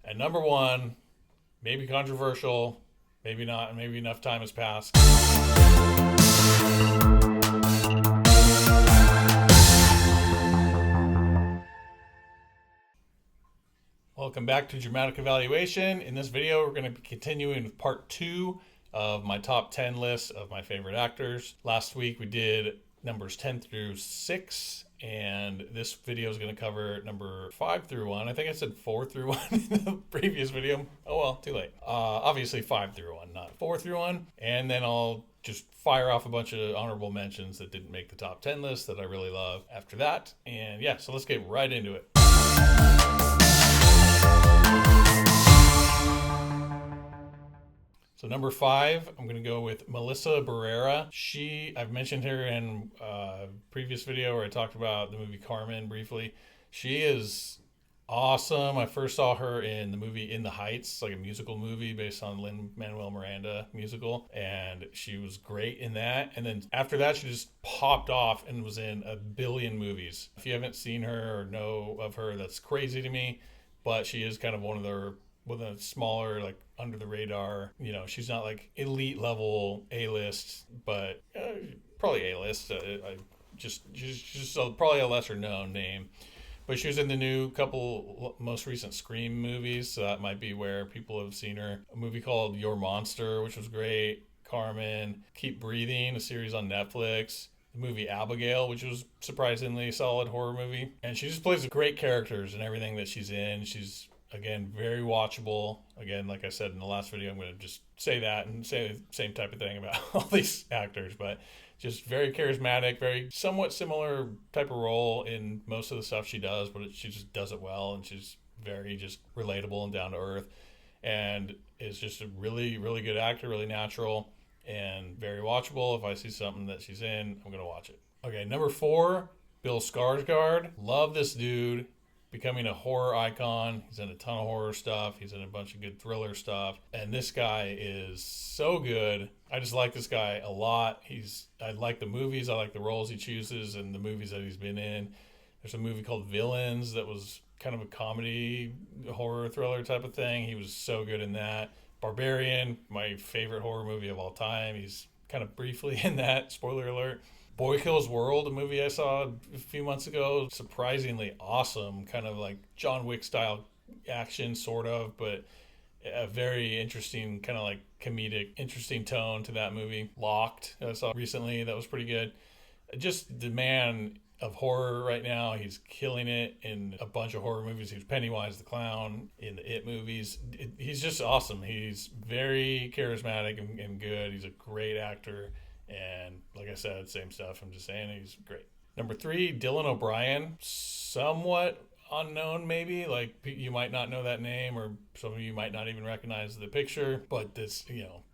And number one, maybe controversial, maybe not, maybe enough time has passed. Welcome back to Dramatic Evaluation. In this video, we're going to be continuing with part 2 of my top 10 list of my favorite actors. Last week we did numbers 10 through 6, and this video is going to cover number 5 through 1. I think I said 4 through 1 in the previous video. Oh well, too late. Obviously 5 through 1, not 4 through 1. And then I'll just fire off a bunch of honorable mentions that didn't make the top 10 list that I really love after that. And yeah, so let's get right into it. So number 5, I'm going to go with Melissa Barrera. I've mentioned her in a previous video where I talked about the movie Carmen briefly. She is awesome. I first saw her in the movie In the Heights, like a musical movie based on Lin-Manuel Miranda musical, and she was great in that. And then after that, she just popped off and was in a billion movies. If you haven't seen her or know of her, that's crazy to me, but she is kind of one of the smaller, like under the radar. You know, she's not like elite level A-list, but probably A-list. She's probably a lesser known name. But she was in the new couple most recent Scream movies, so that might be where people have seen her. A movie called Your Monster, which was great. Carmen, Keep Breathing, a series on Netflix. The movie Abigail, which was surprisingly a solid horror movie. And she just plays great characters in everything that she's in. She's, again, very watchable. Again, like I said in the last video, I'm going to just say that and say the same type of thing about all these actors. But just very charismatic, very somewhat similar type of role in most of the stuff she does, but she just does it well, and she's very just relatable and down to earth, and is just a really, really good actor, really natural, and very watchable. If I see something that she's in, I'm going to watch it. Okay, number 4, Bill Skarsgård. Love this dude. Becoming a horror icon. He's in a ton of horror stuff. He's in a bunch of good thriller stuff. And this guy is so good. I just like this guy a lot. I like the movies. I like the roles he chooses and the movies that he's been in. There's a movie called Villains that was kind of a comedy, horror, thriller type of thing. He was so good in that. Barbarian, my favorite horror movie of all time. He's kind of briefly in that. Spoiler alert. Boy Kills World, a movie I saw a few months ago, surprisingly awesome, kind of like John Wick style action, sort of, but a very interesting, kind of like comedic, interesting tone to that movie. Locked, I saw recently, that was pretty good. Just the man of horror right now. He's killing it in a bunch of horror movies. He was Pennywise the Clown in the It movies. He's just awesome. He's very charismatic and good. He's a great actor. And like I said, same stuff. I'm just saying he's great. Number 3, Dylan O'Brien. Somewhat unknown, maybe. Like, you might not know that name, or some of you might not even recognize the picture. But this,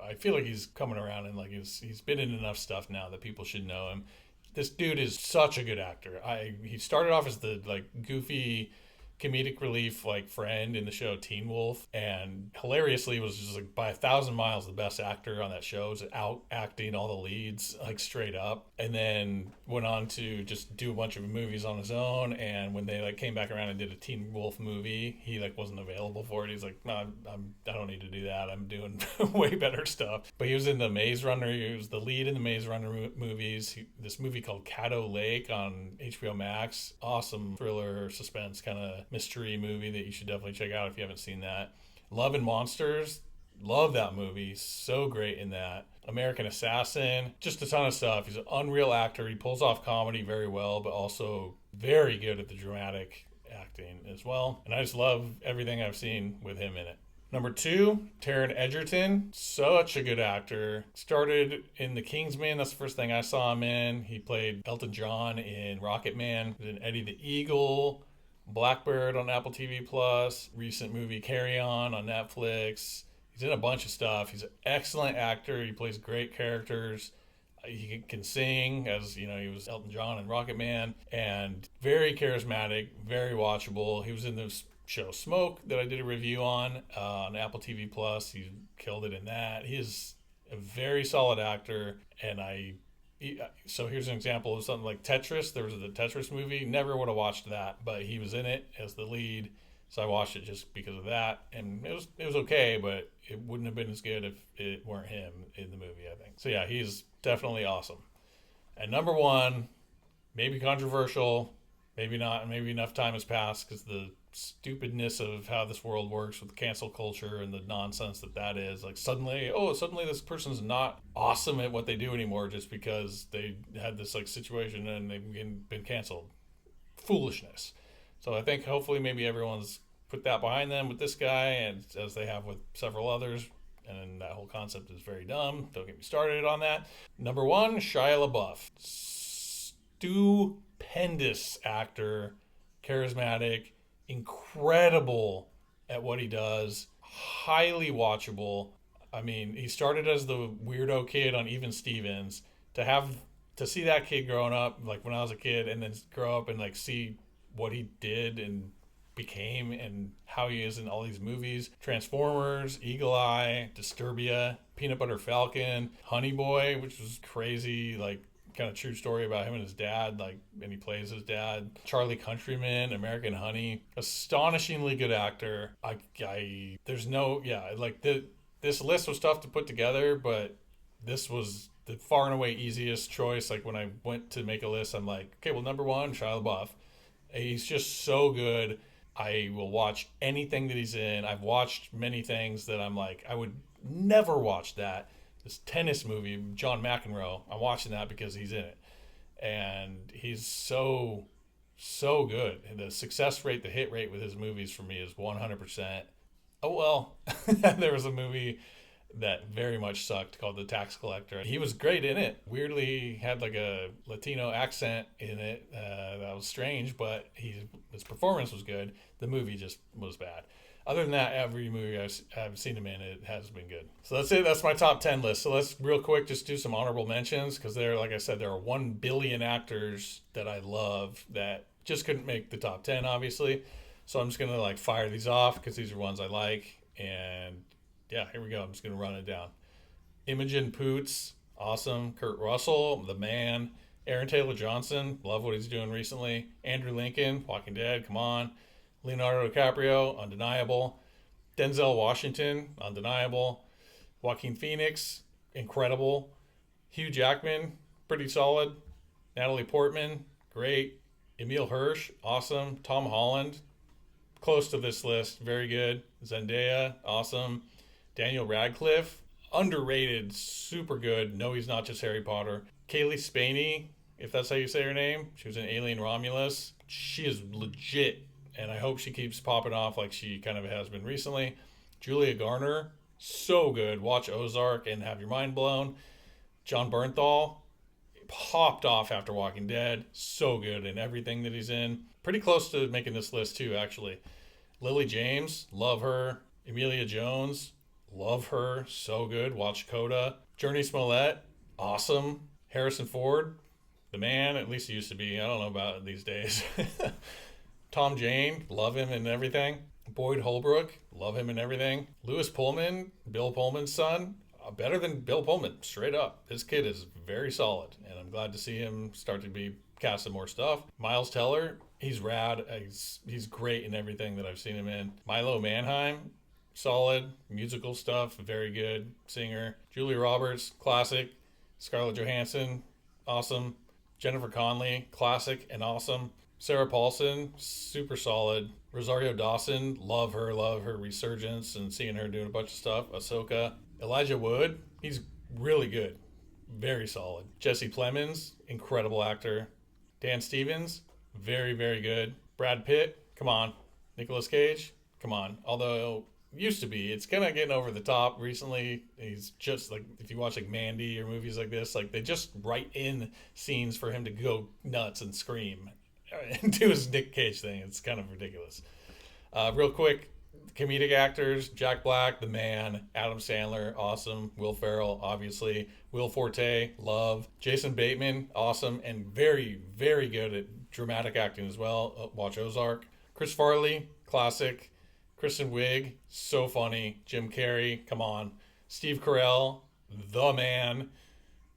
I feel like he's coming around, and like he's been in enough stuff now that people should know him. This dude is such a good actor. He started off as the like goofy comedic relief like friend in the show Teen Wolf, and hilariously was just like by 1,000 miles the best actor on that show. Was out acting all the leads like straight up, and then went on to just do a bunch of movies on his own. And when they like came back around and did a Teen Wolf movie, he like wasn't available for it. He's like, no, I don't need to do that. I'm doing way better stuff. But he was in the Maze Runner. He was the lead in the Maze Runner movies. This movie called Caddo Lake on HBO Max, awesome thriller suspense kind of mystery movie that you should definitely check out if you haven't seen that. Love and Monsters, love that movie, so great in that. American Assassin, just a ton of stuff. He's an unreal actor. He pulls off comedy very well, but also very good at the dramatic acting as well. And I just love everything I've seen with him in it. Number 2, Taron Egerton, such a good actor. Started in The Kingsman, that's the first thing I saw him in. He played Elton John in Rocket Man, in Eddie the Eagle, Blackbird on Apple TV Plus, recent movie Carry On Netflix. He's in a bunch of stuff. He's an excellent actor. He plays great characters. He can sing, as you know, he was Elton John in Rocket Man, and very charismatic, very watchable. He was in this show Smoke that I did a review on Apple TV Plus. He killed it in that. He is a very solid actor, and so here's an example of something like Tetris. There was the Tetris movie. Never would have watched that, but he was in it as the lead. So I watched it just because of that, and it was okay, but it wouldn't have been as good if it weren't him in the movie, I think. So yeah, he's definitely awesome. And number one, maybe controversial, maybe not, maybe enough time has passed because the stupidness of how this world works with cancel culture and the nonsense that is. Like suddenly this person's not awesome at what they do anymore just because they had this like situation and they've been canceled. Foolishness. So I think hopefully maybe everyone's put that behind them with this guy, and as they have with several others. And that whole concept is very dumb. Don't get me started on that. Number one, Shia LaBeouf. Stupendous actor, charismatic, incredible at what he does, highly watchable. I mean, he started as the weirdo kid on Even Stevens. To see that kid growing up, like when I was a kid, and then grow up and like see what he did and became and how he is in all these movies. Transformers, Eagle Eye, Disturbia, Peanut Butter Falcon, Honey Boy, which was crazy, like kind of true story about him and his dad, like, and he plays his dad. Charlie Countryman, American Honey, astonishingly good actor. There's no, yeah, like this list was tough to put together, but this was the far and away easiest choice. Like when I went to make a list, I'm like, okay, well, number one, Shia LaBeouf. He's just so good. I will watch anything that he's in. I've watched many things that I'm like, I would never watch that. This tennis movie, John McEnroe, I'm watching that because he's in it. And he's so good. And the success rate, the hit rate with his movies for me is 100%. Oh, well, there was a movie that very much sucked called The Tax Collector. He was great in it. Weirdly had like a Latino accent in it. That was strange, but his performance was good. The movie just was bad. Other than that, every movie I've seen him in, it has been good. So that's it. That's my top 10 list. So let's real quick just do some honorable mentions because like I said, there are 1 billion actors that I love that just couldn't make the top 10, obviously. So I'm just going to like fire these off because these are ones I like. And yeah, here we go. I'm just going to run it down. Imogen Poots, awesome. Kurt Russell, the man. Aaron Taylor Johnson, love what he's doing recently. Andrew Lincoln, Walking Dead, come on. Leonardo DiCaprio, undeniable. Denzel Washington, undeniable. Joaquin Phoenix, incredible. Hugh Jackman, pretty solid. Natalie Portman, great. Emile Hirsch, awesome. Tom Holland, close to this list, very good. Zendaya, awesome. Daniel Radcliffe, underrated, super good. No, he's not just Harry Potter. Kaylee Spaney, if that's how you say her name. She was in Alien Romulus. She is legit, and I hope she keeps popping off like she kind of has been recently. Julia Garner, so good. Watch Ozark and have your mind blown. John Bernthal, popped off after Walking Dead. So good in everything that he's in. Pretty close to making this list too, actually. Lily James, love her. Emilia Jones, love her. So good. Watch Coda. Journey Smollett, awesome. Harrison Ford, the man, at least he used to be. I don't know about it these days. Tom Jane, love him and everything. Boyd Holbrook, love him and everything. Lewis Pullman, Bill Pullman's son, better than Bill Pullman, straight up. This kid is very solid, and I'm glad to see him start to be cast in more stuff. Miles Teller, he's rad. He's great in everything that I've seen him in. Milo Manheim, solid. Musical stuff, very good singer. Julia Roberts, classic. Scarlett Johansson, awesome. Jennifer Connelly, classic and awesome. Sarah Paulson, super solid. Rosario Dawson, love her resurgence and seeing her doing a bunch of stuff. Ahsoka. Elijah Wood, he's really good. Very solid. Jesse Plemons, incredible actor. Dan Stevens, very, very good. Brad Pitt, come on. Nicolas Cage, come on. Although used to be, it's kind of getting over the top recently. He's just like, if you watch like Mandy or movies like this, like they just write in scenes for him to go nuts and scream and do his Nick Cage thing. It's kind of ridiculous. Real quick, comedic actors: Jack Black, the man. Adam Sandler, awesome. Will Ferrell, obviously. Will Forte, love. Jason Bateman, awesome and very, very good at dramatic acting as well. Watch Ozark. Chris Farley, classic. Kristen Wiig, so funny. Jim Carrey, come on. Steve Carell, the man.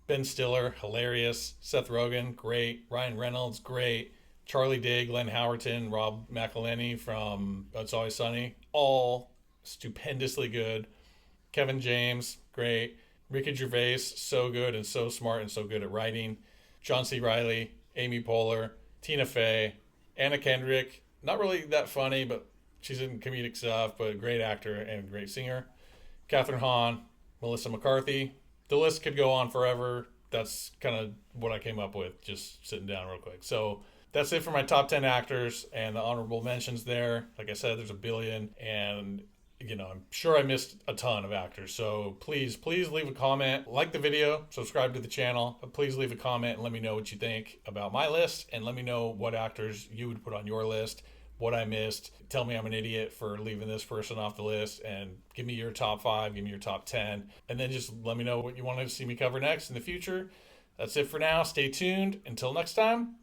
Ben Stiller, hilarious. Seth Rogen, great. Ryan Reynolds, great. Charlie Day, Glenn Howerton, Rob McElhenney from It's Always Sunny, all stupendously good. Kevin James, great. Ricky Gervais, so good and so smart and so good at writing. John C. Reilly, Amy Poehler, Tina Fey, Anna Kendrick. Not really that funny, but she's in comedic stuff, but a great actor and a great singer. Catherine Hahn, Melissa McCarthy. The list could go on forever. That's kind of what I came up with, just sitting down real quick. So that's it for my top 10 actors and the honorable mentions there. Like I said, there's a billion, and I'm sure I missed a ton of actors. So please leave a comment, like the video, subscribe to the channel. Please leave a comment and let me know what you think about my list, and let me know what actors you would put on your list, what I missed. Tell me I'm an idiot for leaving this person off the list, and give me your top 5, give me your top 10, and then just let me know what you want to see me cover next in the future. That's it for now. Stay tuned. Until next time.